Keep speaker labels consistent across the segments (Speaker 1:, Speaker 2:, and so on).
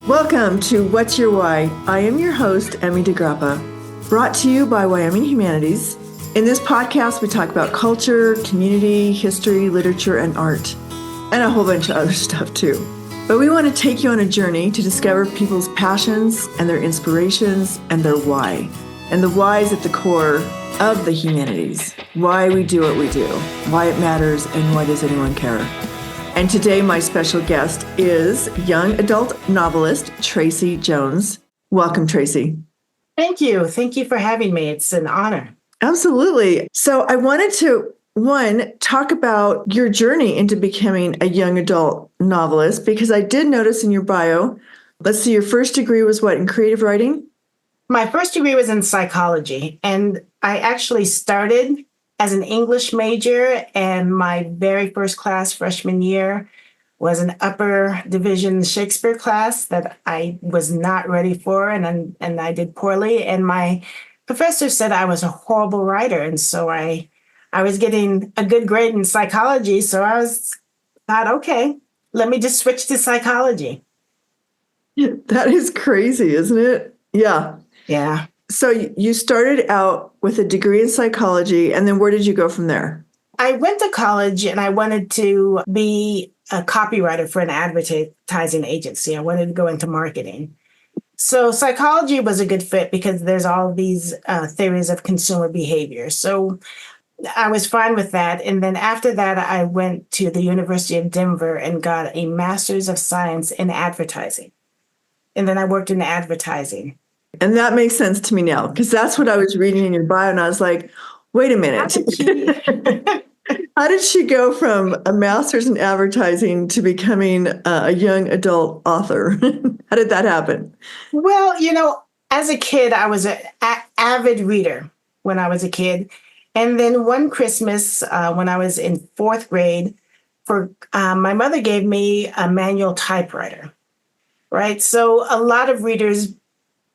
Speaker 1: Welcome to What's Your Why? I am your host, Emmy DeGrappa, brought to you by Wyoming Humanities. In this podcast, we talk about culture, community, history, literature, and art, and a whole bunch of other stuff too. But we want to take you on a journey to discover people's passions and their inspirations and their why. And the why is at the core of the humanities. Why we do what we do, why it matters, and why does anyone care? And today, my special guest is young adult novelist Traci Jones. Welcome, Traci.
Speaker 2: Thank you. Thank you for having me. It's an honor.
Speaker 1: Absolutely. So I wanted to, talk about your journey into becoming a young adult novelist, because I did notice in your bio, let's see, your first degree was what, in creative writing?
Speaker 2: My first degree was in psychology, and I actually started as an English major, and my very first class freshman year was an upper division Shakespeare class that I was not ready for, and I did poorly. And my professor said I was a horrible writer, and so I was getting a good grade in psychology. So thought, okay, let me just switch to psychology.
Speaker 1: That is crazy, isn't it? Yeah.
Speaker 2: Yeah.
Speaker 1: So you started out with a degree in psychology, and then where did you go from there?
Speaker 2: I went to college and I wanted to be a copywriter for an advertising agency. I wanted to go into marketing. So psychology was a good fit because there's all these theories of consumer behavior. So I was fine with that. And then after that, I went to the University of Denver and got a master's of science in advertising. And then I worked in advertising.
Speaker 1: And that makes sense to me now, because that's what I was reading in your bio, and I was like, wait a minute. How did she go from a master's in advertising to becoming a young adult author? How did that happen?
Speaker 2: Well, as a kid, I was an avid reader when I was a kid. And then one Christmas, when I was in fourth grade, my mother gave me a manual typewriter, right? So a lot of readers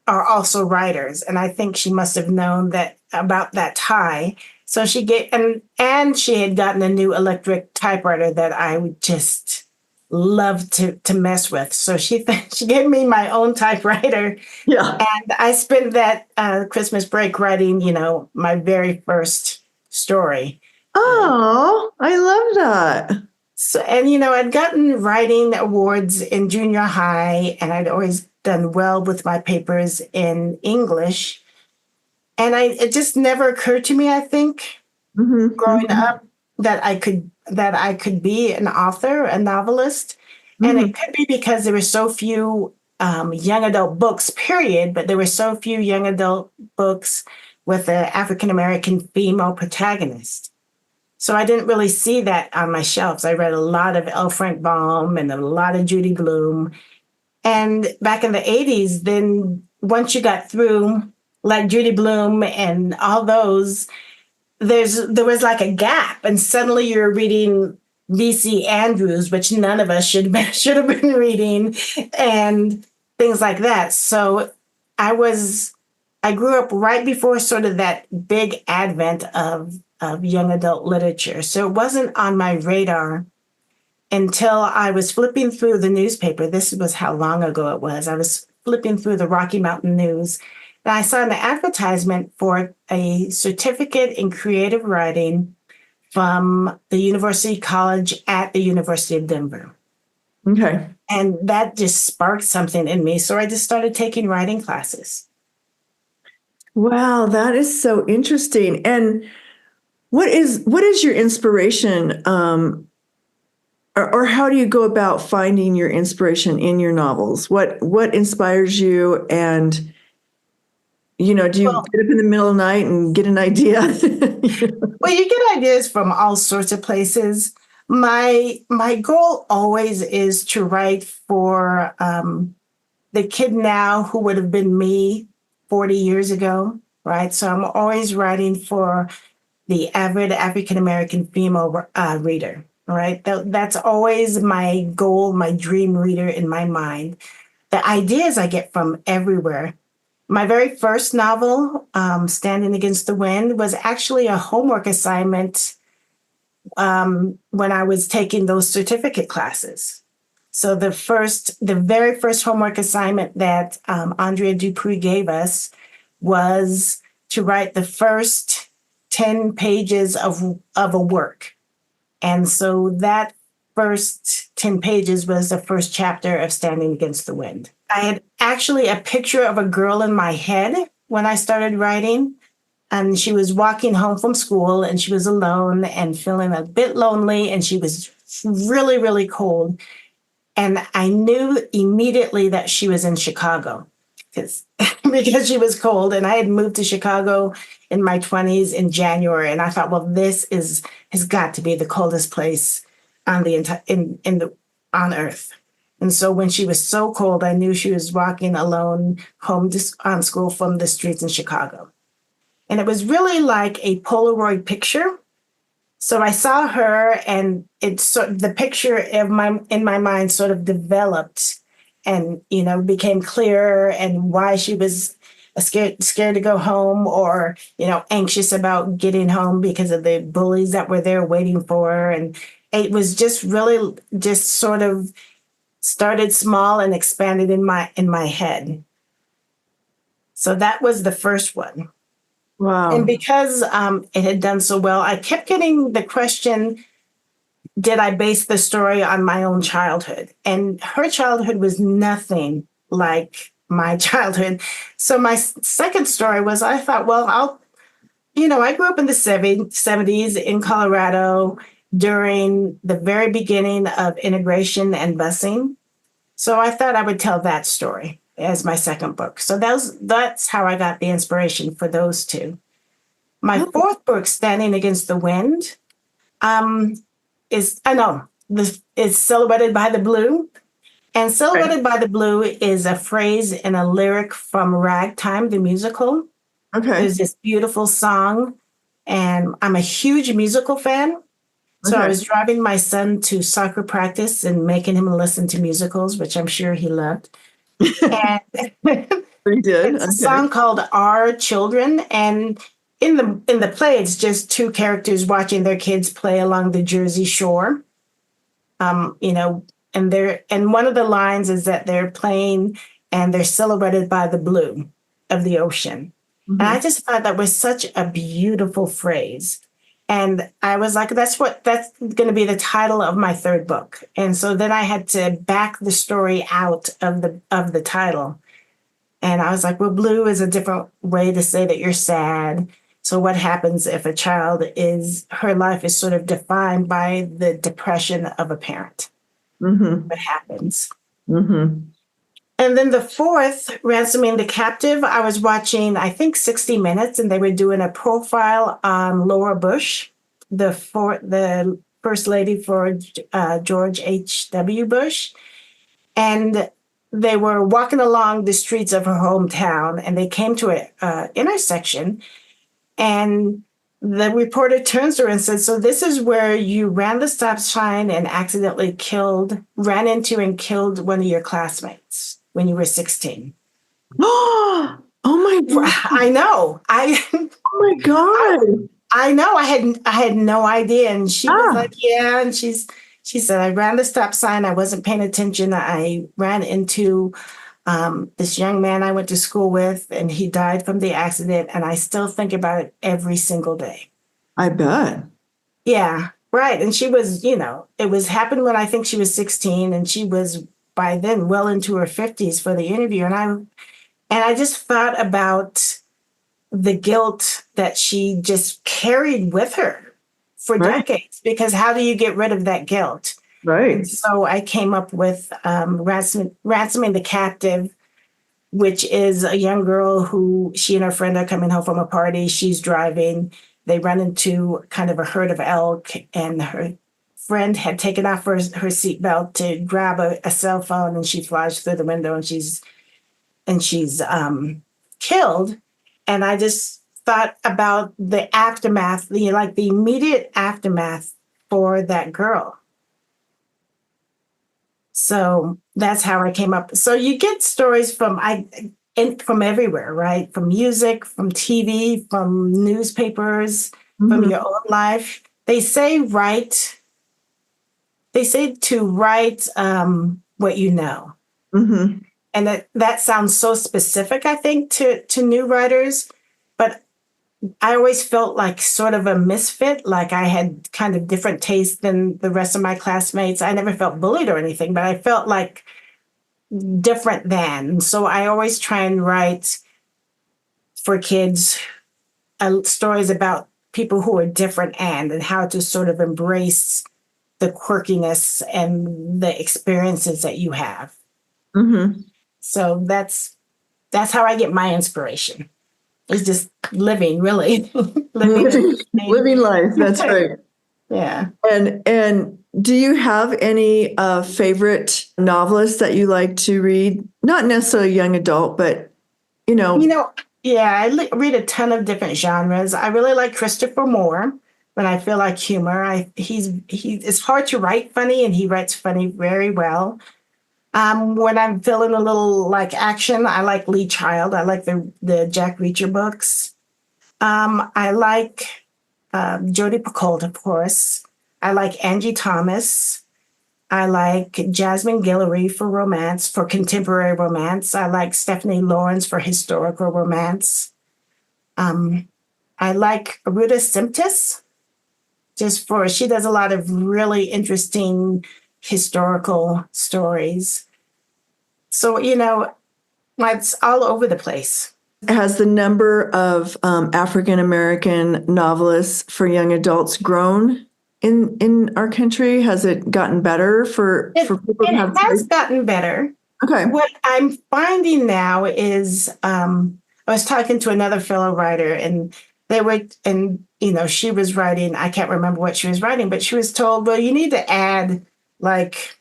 Speaker 2: are also writers. And I think she must have known that about that tie. So she gave, and she had gotten a new electric typewriter that I would just love to mess with. So she gave me my own typewriter.
Speaker 1: Yeah.
Speaker 2: And I spent that Christmas break writing, my very first story.
Speaker 1: Oh, I love that.
Speaker 2: So, and I'd gotten writing awards in junior high, and I'd always done well with my papers in English. And it just never occurred to me, I think, growing up, that I could be an author, a novelist. And it could be because there were so few young adult books, period, but there were so few young adult books with an African-American female protagonist. So I didn't really see that on my shelves. I read a lot of L. Frank Baum and a lot of Judy Blume. And back in the 80s, then once you got through like Judy Blume and all those, there was like a gap, and suddenly you're reading V.C. Andrews, which none of us should have been reading, and things like that. So I grew up right before sort of that big advent of young adult literature. So it wasn't on my radar until I was flipping through the newspaper. This was how long ago it was. I was flipping through the Rocky Mountain News, and I saw an advertisement for a certificate in creative writing from the University College at the University of Denver.
Speaker 1: Okay.
Speaker 2: And that just sparked something in me. So I just started taking writing classes.
Speaker 1: Wow, that is so interesting. And what is your inspiration? Or how do you go about finding your inspiration in your novels? What inspires you? And, do you get up in the middle of the night and get an idea?
Speaker 2: Well, you get ideas from all sorts of places. My goal always is to write for the kid now who would have been me 40 years ago, right? So I'm always writing for the avid African-American female reader. Right. That's always my goal, my dream reader in my mind. The ideas I get from everywhere. My very first novel, Standing Against the Wind, was actually a homework assignment when I was taking those certificate classes. So the very first homework assignment that Andrea Dupree gave us was to write the first 10 pages of a work. And so that first 10 pages was the first chapter of Standing Against the Wind. I had actually a picture of a girl in my head when I started writing. And she was walking home from school and she was alone and feeling a bit lonely. And she was really, really cold. And I knew immediately that she was in Chicago because she was cold. And I had moved to Chicago in my 20s in January. And I thought, well, has got to be the coldest place on on Earth. And so when she was so cold, I knew she was walking alone home on school from the streets in Chicago. And it was really like a Polaroid picture. So I saw her, and the picture in my mind sort of developed, and became clearer, and why she was scared to go home, or anxious about getting home because of the bullies that were there waiting for her. And it was just really just sort of started small and expanded in my head. So that was the first one.
Speaker 1: Wow.
Speaker 2: And because it had done so well, I kept getting the question, did I base the story on my own childhood? And her childhood was nothing like my childhood. So my second story was, I thought, well, I grew up in the 70s in Colorado during the very beginning of integration and busing. So I thought I would tell that story as my second book. So that's how I got the inspiration for those two. My fourth book, Standing Against the Wind, is Silhouetted by the Blue. And Silhouetted by the Blue is a phrase in a lyric from Ragtime, the musical.
Speaker 1: Okay.
Speaker 2: There's this beautiful song, and I'm a huge musical fan. So I was driving my son to soccer practice and making him listen to musicals, which I'm sure he loved. And
Speaker 1: he did.
Speaker 2: It's a song called Our Children. And in the play, it's just two characters watching their kids play along the Jersey Shore. And one of the lines is that they're playing and they're silhouetted by the blue of the ocean. Mm-hmm. And I just thought that was such a beautiful phrase. And I was like, that's going to be the title of my third book. And so then I had to back the story out of the title. And I was like, well, blue is a different way to say that you're sad. So what happens if a child her life is sort of defined by the depression of a parent? Mm-hmm. What happens? Mm-hmm. And then the fourth, Ransoming the Captive, I was watching, I think, 60 Minutes, and they were doing a profile on Laura Bush, the first lady for George H.W. Bush. And they were walking along the streets of her hometown, and they came to an intersection, and the reporter turns to her and says, so this is where you ran the stop sign and accidentally ran into and killed one of your classmates when you were 16.
Speaker 1: Oh my God.
Speaker 2: I know.
Speaker 1: Oh my God.
Speaker 2: I know. I had no idea. And she was like, yeah. And she said, I ran the stop sign. I wasn't paying attention. I ran into this young man I went to school with, and he died from the accident. And I still think about it every single day.
Speaker 1: I bet.
Speaker 2: Yeah, right. And she was, it happened when I think she was 16, and she was by then well into her 50s for the interview. And I just thought about the guilt that she just carried with her for decades, because how do you get rid of that guilt?
Speaker 1: Right.
Speaker 2: And so I came up with Ransoming the Captive, which is a young girl who, she and her friend are coming home from a party. She's driving. They run into kind of a herd of elk, and her friend had taken off her seatbelt to grab a cell phone, and she flies through the window, and she's killed. And I just thought about the aftermath, the immediate aftermath for that girl. So that's how I came up. So you get stories from everywhere, right? From music, from TV, from newspapers, from your own life. They say write they say to write what you know.
Speaker 1: Mm-hmm.
Speaker 2: And that sounds so specific, I think, to new writers. But I always felt like sort of a misfit, like I had kind of different tastes than the rest of my classmates. I never felt bullied or anything, but I felt like different than. So I always try and write for kids stories about people who are different and how to sort of embrace the quirkiness and the experiences that you have.
Speaker 1: Mm-hmm.
Speaker 2: So that's how I get my inspiration. It's just living, really. living and breathing.
Speaker 1: Living life. That's right.
Speaker 2: Yeah.
Speaker 1: And do you have any favorite novelists that you like to read? Not necessarily young adult, but you know.
Speaker 2: You know, yeah, read a ton of different genres. I really like Christopher Moore when I feel like humor. It's hard to write funny, and he writes funny very well. When I'm feeling a little like action, I like Lee Child. I like the Jack Reacher books. I like Jodi Picoult, of course. I like Angie Thomas. I like Jasmine Guillory for romance, for contemporary romance. I like Stephanie Lawrence for historical romance. Um, I like Ruta Simptis, she does a lot of really interesting historical stories. So, it's all over the place.
Speaker 1: Has the number of African American novelists for young adults grown in our country? Has it gotten better for people to
Speaker 2: It
Speaker 1: have
Speaker 2: has
Speaker 1: choice?
Speaker 2: gotten better.
Speaker 1: Okay.
Speaker 2: What I'm finding now is I was talking to another fellow writer, and she was writing, I can't remember what she was writing, but she was told, well, you need to add like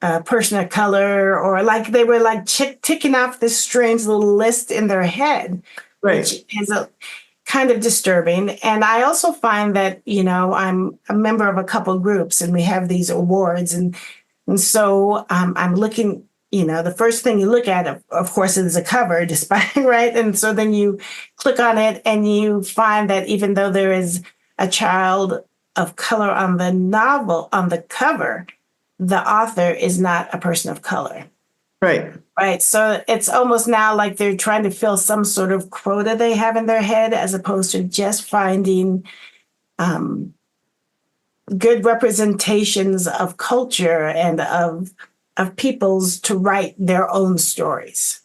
Speaker 2: a person of color, or like they were like ticking off this strange little list in their head,
Speaker 1: Right.
Speaker 2: which is a kind of disturbing. And I also find that, I'm a member of a couple groups, and we have these awards, and so I'm looking, the first thing you look at, of course, is a cover, despite, right? And so then you click on it, and you find that even though there is a child of color on the novel, on the cover, the author is not a person of color.
Speaker 1: Right.
Speaker 2: Right. So it's almost now like they're trying to fill some sort of quota they have in their head, as opposed to just finding good representations of culture and of peoples to write their own stories.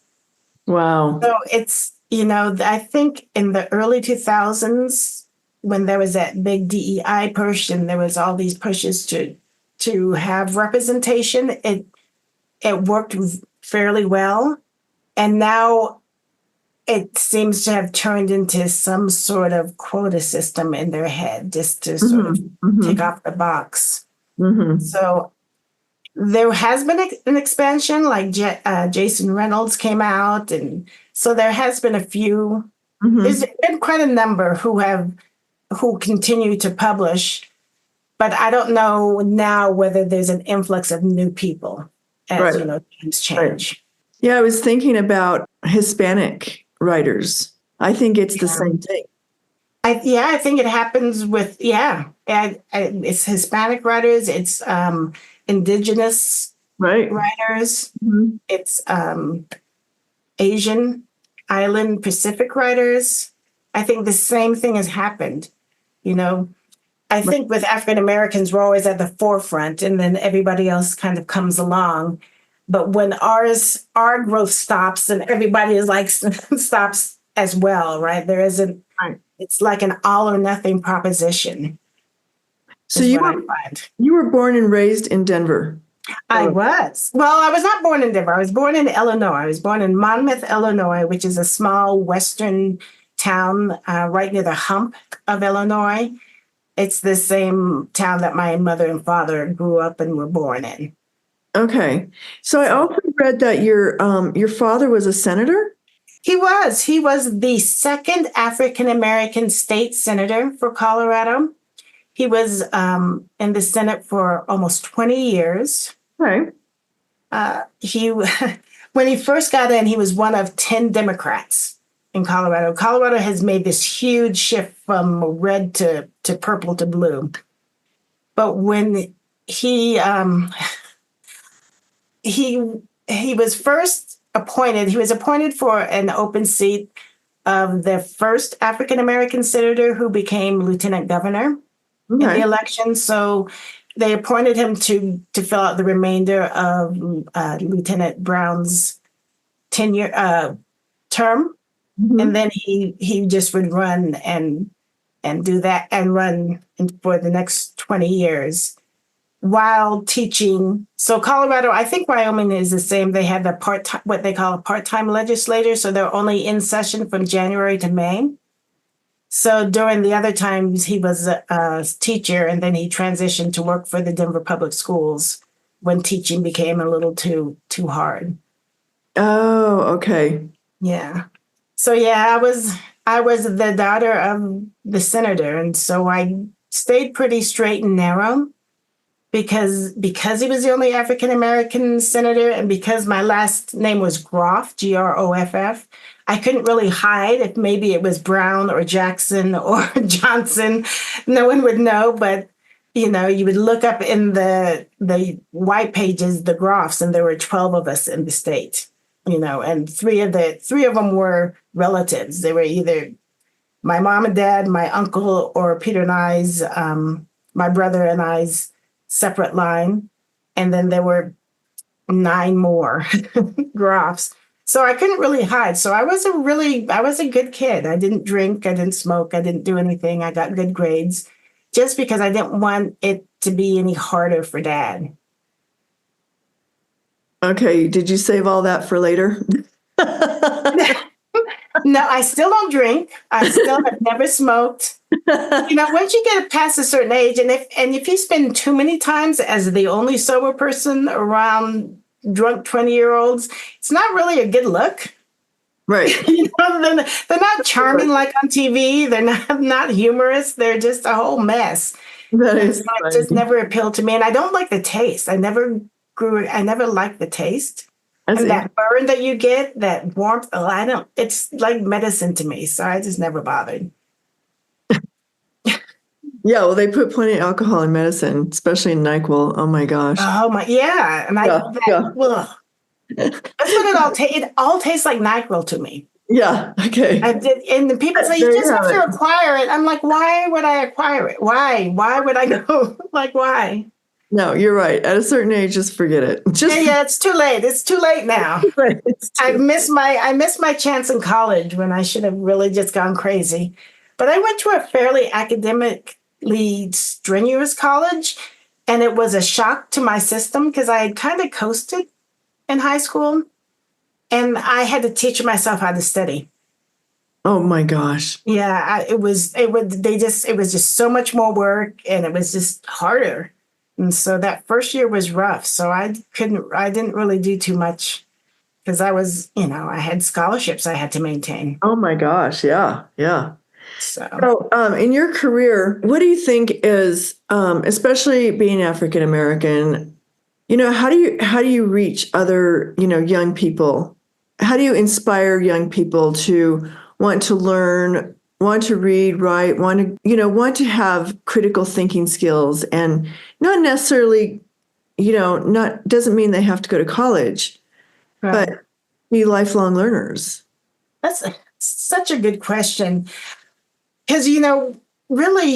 Speaker 1: Wow.
Speaker 2: So it's, I think in the early 2000s, when there was that big DEI push and there was all these pushes to have representation, it worked fairly well. And now it seems to have turned into some sort of quota system in their head, just to sort of tick off the box.
Speaker 1: Mm-hmm.
Speaker 2: So there has been an expansion, like Jason Reynolds came out. And so there has been a few, there's been quite a number who continue to publish, but I don't know now whether there's an influx of new people as,
Speaker 1: Right.
Speaker 2: things change.
Speaker 1: Right. Yeah, I was thinking about Hispanic writers. I think it's the same thing.
Speaker 2: I think it happens with, it's Hispanic writers, it's indigenous
Speaker 1: Right.
Speaker 2: writers,
Speaker 1: Mm-hmm.
Speaker 2: it's Asian Island Pacific writers. I think the same thing has happened. I think with African Americans, we're always at the forefront, and then everybody else kind of comes along. But when our growth stops, and everybody is like stops as well, right? There isn't.
Speaker 1: Right.
Speaker 2: It's like an all or nothing proposition.
Speaker 1: So
Speaker 2: I
Speaker 1: you were born and raised in Denver.
Speaker 2: I was. Well, I was not born in Denver. I was born in Illinois. I was born in Monmouth, Illinois, which is a small western town right near the hump of Illinois. It's the same town that my mother and father grew up and were born in.
Speaker 1: Okay. So I also read that your father was a senator?
Speaker 2: He was. He was the second African American state senator for Colorado. He was in the Senate for almost 20 years.
Speaker 1: Right.
Speaker 2: When he first got in, he was one of 10 Democrats in Colorado. Colorado has made this huge shift from red to purple to blue. But when he he he was first appointed. He was appointed for an open seat of the first African American senator who became lieutenant governor in the
Speaker 1: Okay.
Speaker 2: election. So they appointed him to fill out the remainder of Lieutenant Brown's tenure term, and
Speaker 1: Mhm.
Speaker 2: then he just would run and do that and run for the next 20 years while teaching. So Colorado, I think Wyoming is the same. They have the part-time, what they call a part-time legislator. So they're only in session from January to May. So during the other times, he was a teacher, and then he transitioned to work for the Denver Public Schools when teaching became a little too hard.
Speaker 1: Oh, okay.
Speaker 2: Yeah. So yeah, I was the daughter of the senator, and so I stayed pretty straight and narrow because he was the only African American senator, and because my last name was Groff, Groff. I couldn't really hide if maybe it was Brown or Jackson or Johnson. No one would know, but you would look up in the white pages, the Groffs, and there were 12 of us in the state. And three of them were relatives. They were either my mom and dad, my uncle, or Peter and I's, my brother and I's separate line. And then there were 9 more Groffs. So I couldn't really hide. So I was a good kid. I didn't drink, I didn't smoke, I didn't do anything. I got good grades just because I didn't want it to be any harder for dad.
Speaker 1: Okay. Did you save all that for later?
Speaker 2: No, I still don't drink. I still have never smoked. Once you get past a certain age, and if you spend too many times as the only sober person around drunk 20-year-olds, it's not really a good look.
Speaker 1: Right.
Speaker 2: They're not charming like on TV. They're not humorous. They're just a whole mess.
Speaker 1: That
Speaker 2: And so
Speaker 1: is
Speaker 2: it just
Speaker 1: funny.
Speaker 2: never appealed to me. And I don't like the taste. I never liked the taste.
Speaker 1: That's
Speaker 2: And
Speaker 1: interesting.
Speaker 2: that burn that you get, that warmth, it's like medicine to me. So I just never bothered.
Speaker 1: Yeah, well, they put plenty of alcohol in medicine, especially in NyQuil. Oh my gosh.
Speaker 2: Oh my, yeah. And
Speaker 1: Yeah, yeah,
Speaker 2: ugh. That's what it all tastes like NyQuil to me.
Speaker 1: yeah. Okay.
Speaker 2: I did, and the people say you
Speaker 1: There you
Speaker 2: just have
Speaker 1: have
Speaker 2: to
Speaker 1: it.
Speaker 2: acquire it. I'm like, why would I acquire it? Why? Why would I go? Like, why?
Speaker 1: No, you're right. At a certain age, just forget it.
Speaker 2: Yeah,
Speaker 1: Just
Speaker 2: yeah, it's too late. It's too late now.
Speaker 1: right. It's too.
Speaker 2: I missed my chance in college when I should have really just gone crazy. But I went to a fairly academically strenuous college, and it was a shock to my system because I had kind of coasted in high school, and I had to teach myself how to study.
Speaker 1: Oh my gosh.
Speaker 2: Yeah, it was just so much more work, and it was just harder. And so that first year was rough. So I didn't really do too much because I had scholarships I had to maintain.
Speaker 1: Oh my gosh. Yeah, yeah.
Speaker 2: So
Speaker 1: So, in your career, what do you think is, especially being African American, how do you reach other, young people? How do you inspire young people to want to learn, want to read, write, want to have critical thinking skills, and not necessarily, not doesn't mean they have to go to college,
Speaker 2: right.
Speaker 1: but be lifelong learners.
Speaker 2: That's such a good question. Because, really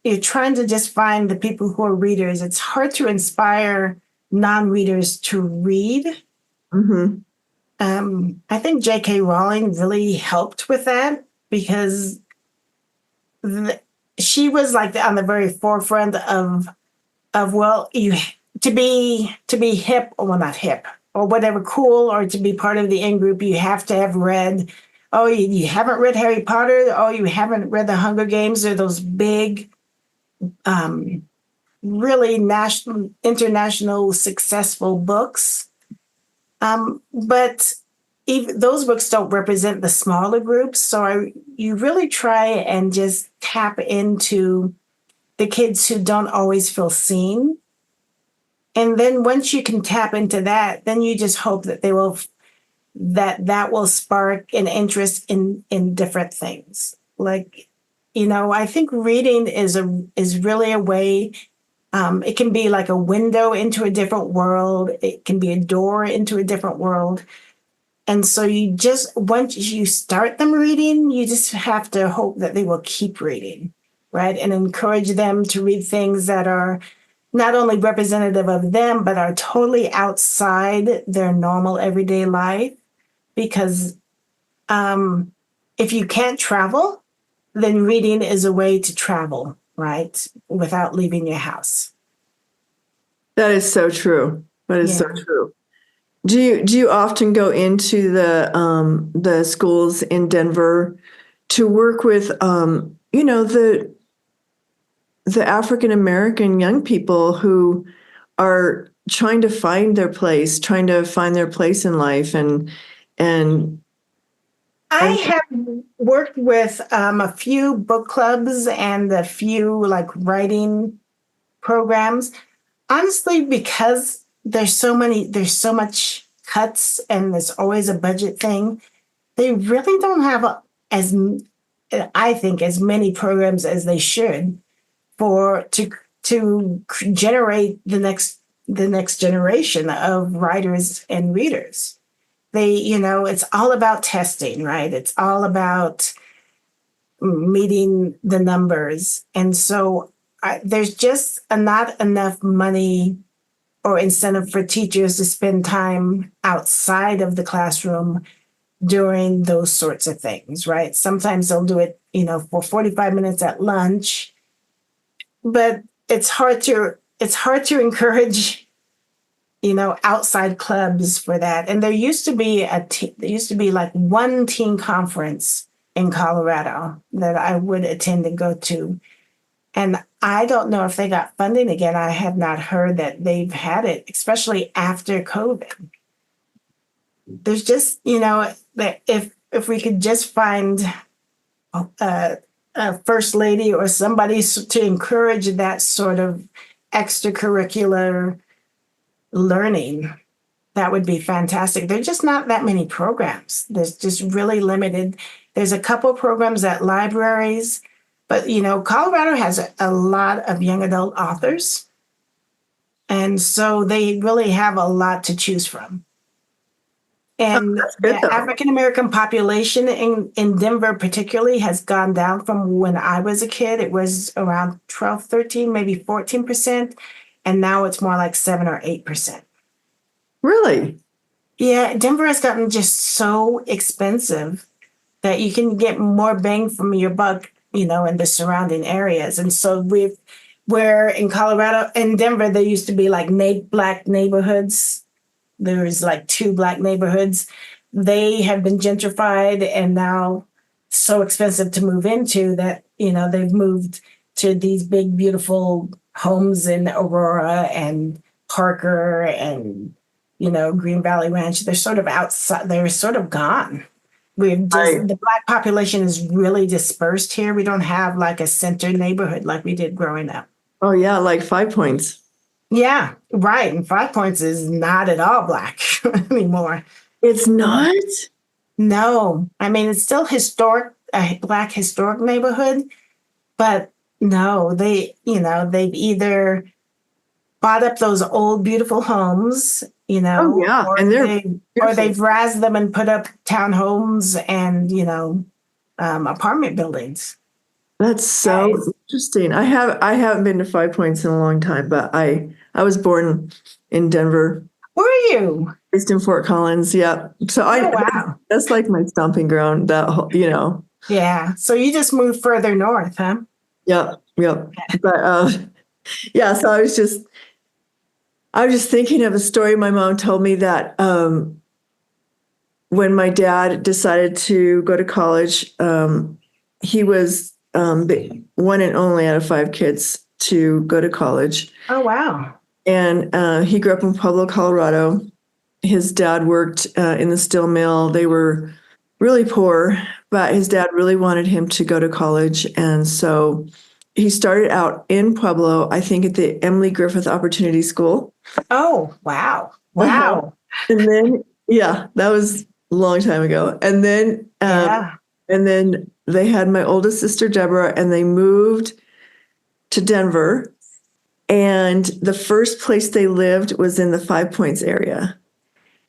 Speaker 2: you're trying to just find the people who are readers. It's hard to inspire non-readers to read.
Speaker 1: Hmm.
Speaker 2: I think J.K. Rowling really helped with that because the, she was like on the very forefront of well, you to be hip, or well, not hip or whatever, cool, or to be part of the in group, you have to have read. Oh, you haven't read Harry Potter. Oh, you haven't read the Hunger Games, or those big, um, really national, international, successful books. But even those books don't represent the smaller groups. So you really try and just tap into the kids who don't always feel seen. And then once you can tap into that, then you just hope that that will spark an interest in different things. Like, I think reading is really a way It can be like a window into a different world. It can be a door into a different world. And so once you start them reading, you just have to hope that they will keep reading, right? And encourage them to read things that are not only representative of them, but are totally outside their normal everyday life. Because if you can't travel, then reading is a way to travel, right? Without leaving your house.
Speaker 1: That is so true. That is so
Speaker 2: Yeah.
Speaker 1: true. Do you often go into the schools in Denver to work with the African American young people who are trying to find their place, in life, and
Speaker 2: I
Speaker 1: and
Speaker 2: have worked with a few book clubs and a few like writing programs. Honestly, because there's so much cuts and there's always a budget thing, they really don't have as I think as many programs as they should for to generate the next generation of writers and readers. It's all about testing, right? It's all about meeting the numbers. And so there's just not enough money or incentive for teachers to spend time outside of the classroom doing those sorts of things, right? Sometimes they'll do it, for 45 minutes at lunch, but it's hard to encourage, outside clubs for that. And there used to be like one teen conference in Colorado that I would attend and go to. And I don't know if they got funding again. I have not heard that they've had it, especially after COVID. There's just, that if we could just find a first lady or somebody to encourage that sort of extracurricular learning, that would be fantastic. There's just not that many programs. There's just really limited. There's a couple programs at libraries, but Colorado has a lot of young adult authors. And so they really have a lot to choose from. And
Speaker 1: that's good
Speaker 2: the
Speaker 1: though.
Speaker 2: African American population in Denver, particularly, has gone down from when I was a kid. It was around 12, 13, maybe 14%. And now it's more like 7 or 8%.
Speaker 1: Really?
Speaker 2: Yeah, Denver has gotten just so expensive that you can get more bang from your buck, in the surrounding areas. And so where in Colorado, in Denver, there used to be like black neighborhoods. There was like 2 black neighborhoods. They have been gentrified and now so expensive to move into that, they've moved to these big, beautiful homes in Aurora and Parker and, Green Valley Ranch. They're sort of outside, they're sort of gone.
Speaker 1: I
Speaker 2: The black population is really dispersed here. We don't have like a center neighborhood like we did growing up.
Speaker 1: Oh yeah, like 5 Points.
Speaker 2: Yeah, right. And Five Points is not at all black anymore.
Speaker 1: It's not?
Speaker 2: No, I mean, it's still a black historic neighborhood, but no, they've either bought up those old beautiful homes,
Speaker 1: Oh yeah,
Speaker 2: or
Speaker 1: and they're
Speaker 2: they've
Speaker 1: beautiful.
Speaker 2: razed them and put up townhomes and apartment buildings.
Speaker 1: That's
Speaker 2: Yeah,
Speaker 1: so interesting. I haven't been to 5 Points in a long time, but I was born in Denver,
Speaker 2: where are you?
Speaker 1: based in Fort Collins. Yeah. So
Speaker 2: Oh wow,
Speaker 1: that's like my stomping ground, that whole.
Speaker 2: yeah. So you just moved further north, huh?
Speaker 1: Yep, yep. But yeah, so I was just thinking of a story my mom told me that when my dad decided to go to college, he was the one and only out of 5 kids to go to college.
Speaker 2: Oh wow.
Speaker 1: And he grew up in Pueblo, Colorado. His dad worked in the steel mill. They were really poor, but his dad really wanted him to go to college. And so he started out in Pueblo, I think at the Emily Griffith Opportunity School.
Speaker 2: Oh wow.
Speaker 1: Uh-huh.
Speaker 2: Wow.
Speaker 1: And then, yeah, that was a long time ago.
Speaker 2: Yeah.
Speaker 1: And then they had my oldest sister, Deborah, and they moved to Denver. And the first place they lived was in the Five Points area.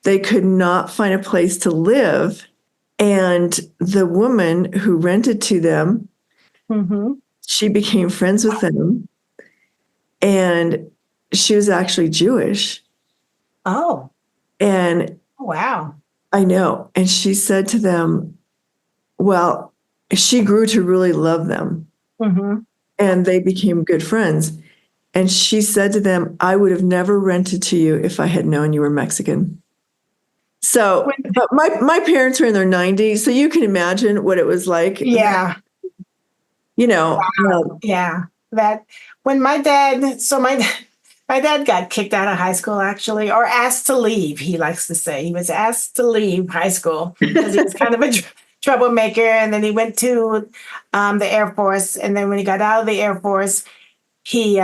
Speaker 1: They could not find a place to live. And the woman who rented to them, she became friends with them. And she was actually Jewish.
Speaker 2: Oh,
Speaker 1: And
Speaker 2: wow.
Speaker 1: I know. And she said to them, well, she grew to really love them. And they became good friends. And she said to them, I would have never rented to you if I had known you were Mexican. So, but my parents were in their 90s, so you can imagine what it was like.
Speaker 2: Yeah.
Speaker 1: You know.
Speaker 2: Yeah. That when my dad got kicked out of high school, actually, or asked to leave, he likes to say. He was asked to leave high school because he was kind of a troublemaker. And then he went to the Air Force. And then when he got out of the Air Force, he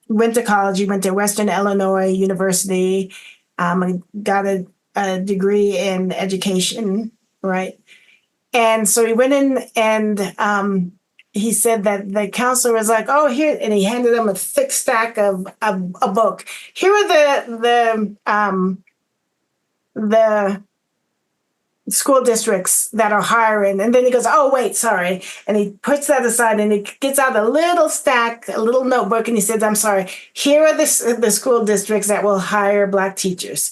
Speaker 2: went to college. He went to Western Illinois University, got a degree in education, right? And so he went in and he said that the counselor was like, oh, here, and he handed him a thick stack of a book. Here are the school districts that are hiring. And then he goes, oh, wait, sorry. And he puts that aside and he gets out a little stack, a little notebook, and he says, I'm sorry, here are the school districts that will hire Black teachers.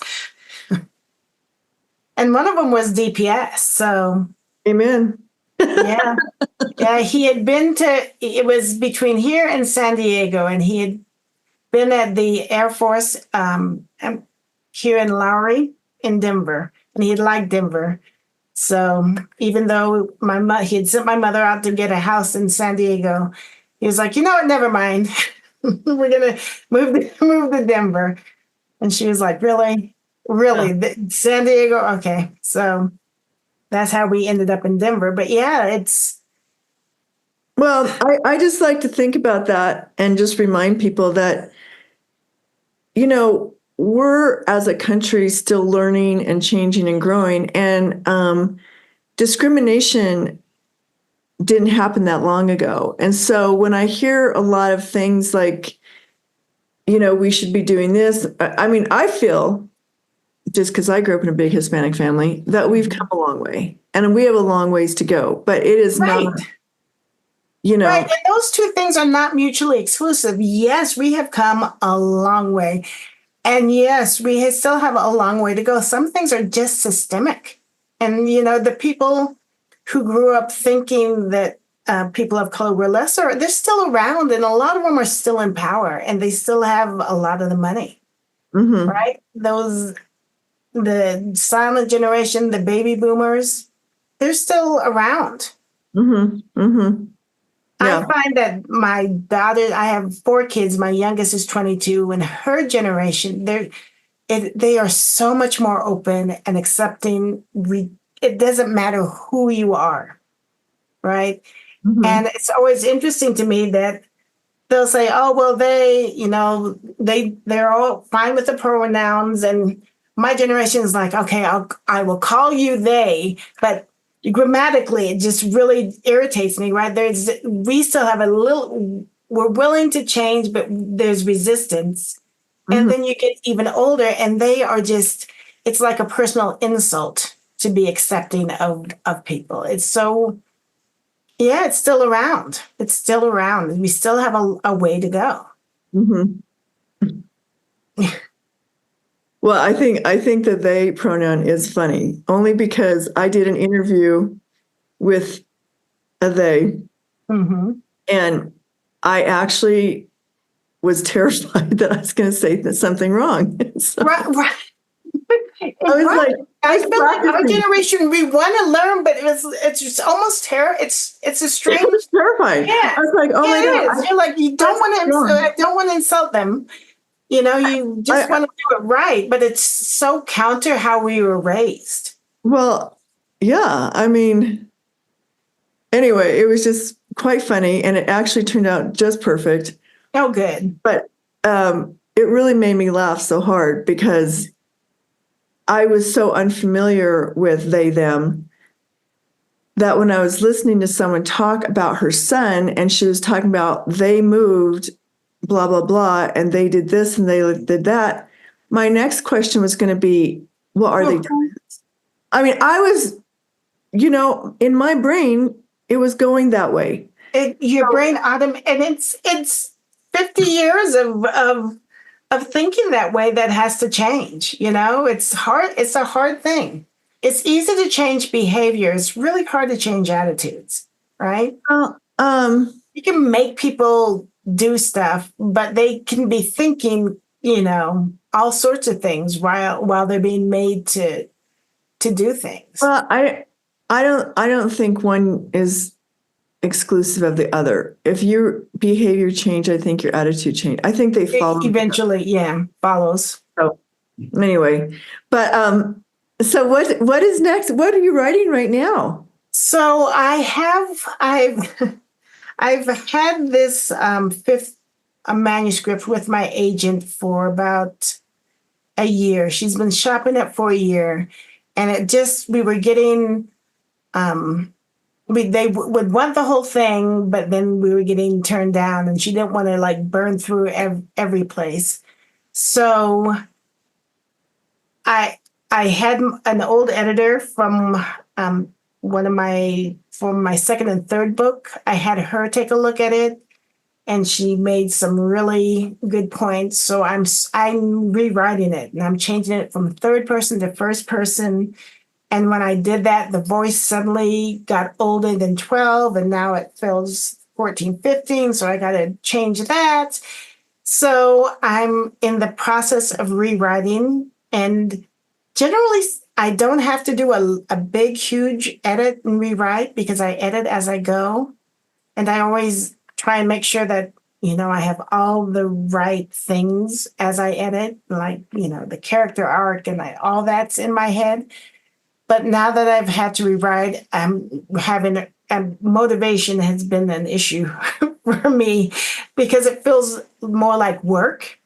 Speaker 2: And one of them was DPS. So,
Speaker 1: Amen.
Speaker 2: Yeah. Yeah, he had been it was between here and San Diego, and he had been at the Air Force here in Lowry in Denver, and he had liked Denver. So even though he had sent my mother out to get a house in San Diego, he was like, you know what, never mind. We're going to move to Denver. And she was like, really? Really? San Diego? Okay. So that's how we ended up in Denver. But yeah, it's.
Speaker 1: Well, I just like to think about that and just remind people that, you know, we're as a country still learning and changing and growing. And discrimination didn't happen that long ago. And so when I hear a lot of things like, you know, we should be doing this, I mean, I feel, just because I grew up in a big Hispanic family, that we've come a long way. And we have a long ways to go. But it is not, you know.
Speaker 2: Right. And those two things are not mutually exclusive. Yes, we have come a long way. And yes, we still have a long way to go. Some things are just systemic. And, you know, the people who grew up thinking that people of color were lesser, they're still around. And a lot of them are still in power. And they still have a lot of the money. Right? The silent generation, the baby boomers, they're still around.
Speaker 1: Yeah.
Speaker 2: I find that my daughter, I have 4 kids. My youngest is 22, and her generation, they are so much more open and accepting. It doesn't matter who you are, right? And it's always interesting to me that they'll say, "Oh, well, they're all fine with the pronouns," and my generation is like, "Okay, I will call you they," but grammatically, it just really irritates me, right? We still have we're willing to change, but there's resistance. And then you get even older and they are it's like a personal insult to be accepting of people. It's so, yeah, it's still around. It's still around. We still have a way to go.
Speaker 1: Well, I think that they pronoun is funny only because I did an interview with a they, and I actually was terrified that I was going to say something wrong. So
Speaker 2: Right.
Speaker 1: I was like,
Speaker 2: I feel like our generation, we want to learn, but it's just almost it's a strange.
Speaker 1: It was terrifying.
Speaker 2: Yeah,
Speaker 1: I was like, oh my God.
Speaker 2: You're like, you don't want to insult them. You know, you just want to do it right, but it's so counter how we were raised.
Speaker 1: Well, yeah. I mean, anyway, it was just quite funny, and it actually turned out just perfect.
Speaker 2: Oh, good.
Speaker 1: But it really made me laugh so hard because I was so unfamiliar with they, them, that when I was listening to someone talk about her son and she was talking about they moved blah, blah, blah, and they did this and they did that. My next question was going to be, what are they doing? I mean, I was, in my brain, it was going that way.
Speaker 2: Your brain and it's 50 years of thinking that way that has to change. It's hard. It's a hard thing. It's easy to change behavior. It's really hard to change attitudes, right? You can make people do stuff, but they can be thinking, all sorts of things while they're being made to do things.
Speaker 1: Well, I don't think one is exclusive of the other. If your behavior change, I think your attitude change. I think they follow
Speaker 2: eventually. Yeah, follows.
Speaker 1: So anyway, but so what is next? What are you writing right now?
Speaker 2: So I've had this fifth manuscript with my agent for about a year. She's been shopping it for a year, and we were getting they would want the whole thing, but then we were getting turned down, and she didn't want to burn through every place. So I had an old editor from from my second and third book. I had her take a look at it, and she made some really good points. So I'm rewriting it, and I'm changing it from third person to first person. And when I did that, the voice suddenly got older than 12, and now it feels 14, 15. So I got to change that. So I'm in the process of rewriting, and generally I don't have to do a big, huge edit and rewrite because I edit as I go. And I always try and make sure that, I have all the right things as I edit, like, the character arc and all that's in my head. But now that I've had to rewrite, motivation has been an issue for me because it feels more like work.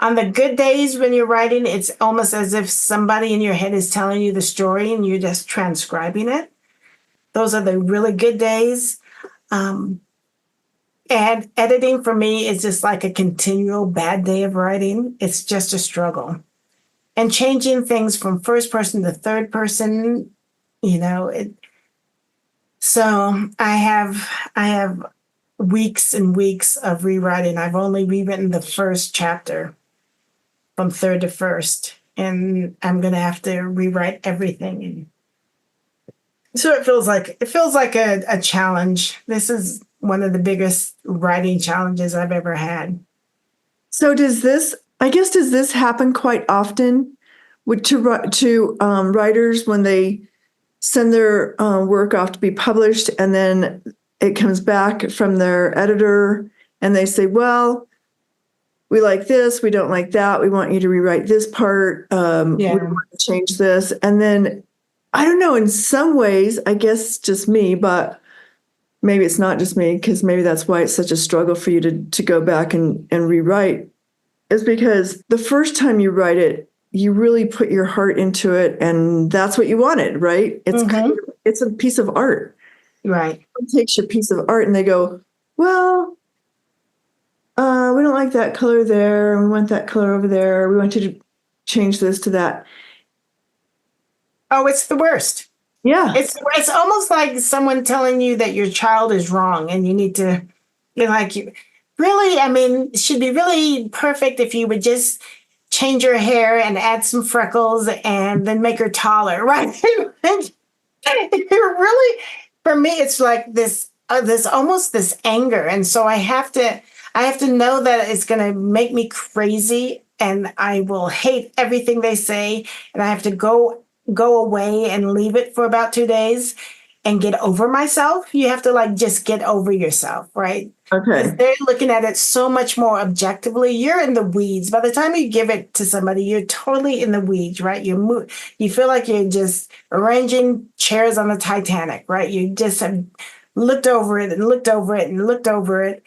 Speaker 2: On the good days when you're writing, it's almost as if somebody in your head is telling you the story and you're just transcribing it. Those are the really good days. And editing for me is just like a continual bad day of writing. It's just a struggle. And changing things from first person to third person, so I have weeks and weeks of rewriting. I've only rewritten the first chapter from third to first, and I'm going to have to rewrite everything. And so it feels like a challenge. This is one of the biggest writing challenges I've ever had.
Speaker 1: So does this happen quite often to writers when they send their work off to be published, and then it comes back from their editor and they say, well, we like this, we don't like that, we want you to rewrite this part, we want to change this. And then, I don't know, in some ways, I guess it's just me, but maybe it's not just me, because maybe that's why it's such a struggle for you to go back and rewrite, is because the first time you write it, you really put your heart into it, and that's what you wanted, right? It's a piece of art.
Speaker 2: Right.
Speaker 1: It takes your piece of art and they go, well, we don't like that color there. We want that color over there. We want you to change this to that.
Speaker 2: Oh, it's the worst.
Speaker 1: Yeah.
Speaker 2: It's almost like someone telling you that your child is wrong and you need to, really, it should be really perfect if you would just change your hair and add some freckles and then make her taller, right? Really, for me, it's like this almost this anger. And so I have to know that it's going to make me crazy and I will hate everything they say. And I have to go away and leave it for about 2 days and get over myself. You have to just get over yourself, right?
Speaker 1: Okay.
Speaker 2: They're looking at it so much more objectively. You're in the weeds. By the time you give it to somebody, you're totally in the weeds, right? You feel like you're just arranging chairs on the Titanic, right? You just have looked over it and looked over it and looked over it.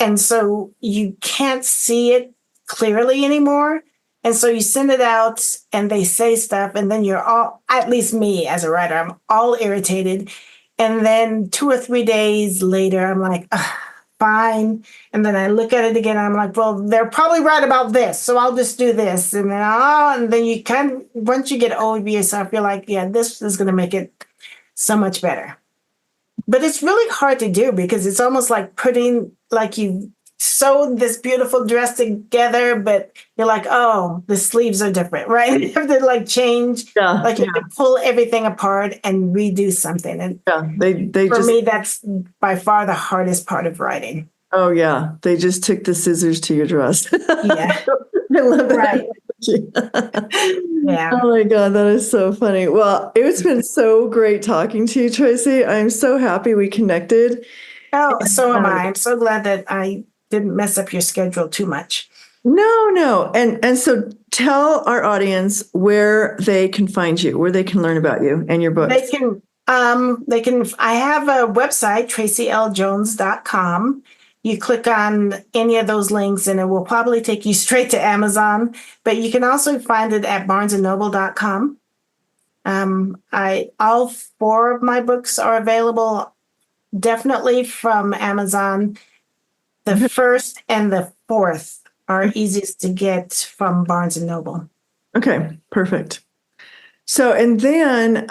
Speaker 2: And so you can't see it clearly anymore. And so you send it out and they say stuff, and then you're all, at least me as a writer, I'm all irritated. And then 2 or 3 days later, I'm like, fine. And then I look at it again, and I'm like, well, they're probably right about this, so I'll just do this. And then you once you get over yourself, you're like, yeah, this is going to make it so much better. But it's really hard to do because it's almost like you sewed this beautiful dress together, but you're like, oh, the sleeves are different, right? You have to change, you have to pull everything apart and redo something. And for me, that's by far the hardest part of writing.
Speaker 1: Oh yeah, they just took the scissors to your dress.
Speaker 2: Yeah,
Speaker 1: I love that.
Speaker 2: Right. Yeah.
Speaker 1: Oh my God, that is so funny. Well, it's been so great talking to you, Traci. I'm so happy we connected.
Speaker 2: Oh, so am I. I'm so glad that I didn't mess up your schedule too much.
Speaker 1: No. And so tell our audience where they can find you, where they can learn about you and your books.
Speaker 2: They can, I have a website, traciljones.com. You click on any of those links and it will probably take you straight to Amazon, but you can also find it at barnesandnoble.com. All 4 of my books are available definitely from Amazon. The first and the 4th are easiest to get from Barnes and Noble.
Speaker 1: Okay, perfect. So, and then,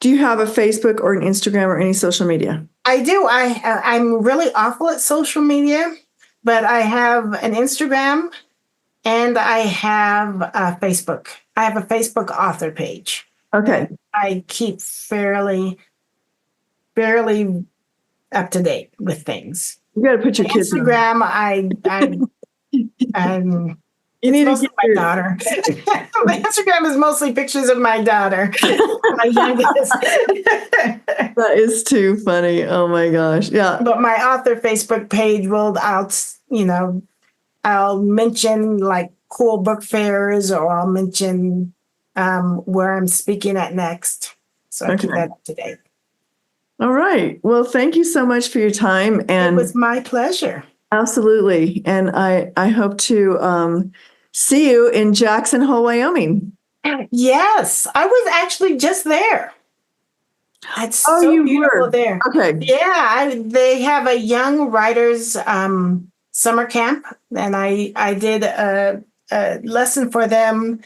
Speaker 1: do you have a Facebook or an Instagram or any social media?
Speaker 2: I do. I'm really awful at social media, but I have an Instagram and I have a Facebook. I have a Facebook author page.
Speaker 1: Okay.
Speaker 2: I keep fairly up to date with things.
Speaker 1: You got to put your kids
Speaker 2: Instagram.
Speaker 1: You need to get
Speaker 2: my daughter. My Instagram is mostly pictures of my daughter, my youngest.
Speaker 1: That is too funny. Oh my gosh. Yeah.
Speaker 2: But my author Facebook page I'll mention cool book fairs, or I'll mention where I'm speaking at next. So I keep that up to date.
Speaker 1: All right. Well, thank you so much for your time. And
Speaker 2: it was my pleasure.
Speaker 1: Absolutely. And I hope to see you in Jackson Hole, Wyoming.
Speaker 2: Yes, I was actually just there. It's so beautiful there.
Speaker 1: Okay.
Speaker 2: Yeah, they have a young writers summer camp, and I did a lesson for them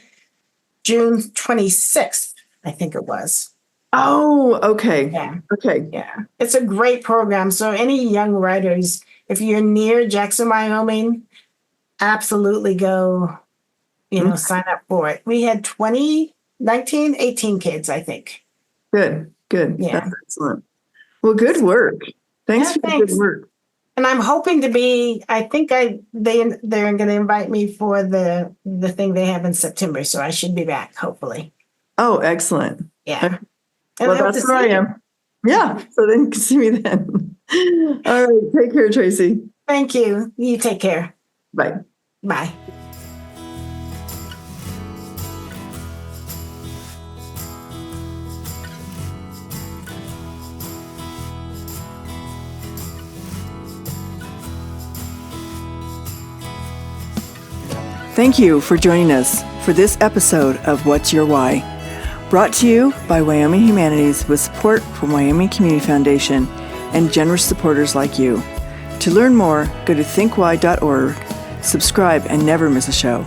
Speaker 2: June 26th, I think it was.
Speaker 1: Oh, okay.
Speaker 2: Yeah.
Speaker 1: Okay.
Speaker 2: Yeah. It's a great program. So any young writers, if you're near Jackson, Wyoming, absolutely go, sign up for it. We had 18 kids, I think.
Speaker 1: Good.
Speaker 2: Yeah.
Speaker 1: That's excellent. Well, good work. Thanks for the good work.
Speaker 2: And I'm hoping to be, I think they're going to invite me for the thing they have in September. So I should be back, hopefully.
Speaker 1: Oh, excellent.
Speaker 2: Yeah.
Speaker 1: Well, that's where I am. Yeah. So then you can see me then. All right. Take care, Traci.
Speaker 2: Thank you. You take care.
Speaker 1: Bye.
Speaker 2: Bye.
Speaker 1: Thank you for joining us for this episode of What's Your Why? Brought to you by Wyoming Humanities with support from Wyoming Community Foundation and generous supporters like you. To learn more, go to thinkwhy.org, subscribe, and never miss a show.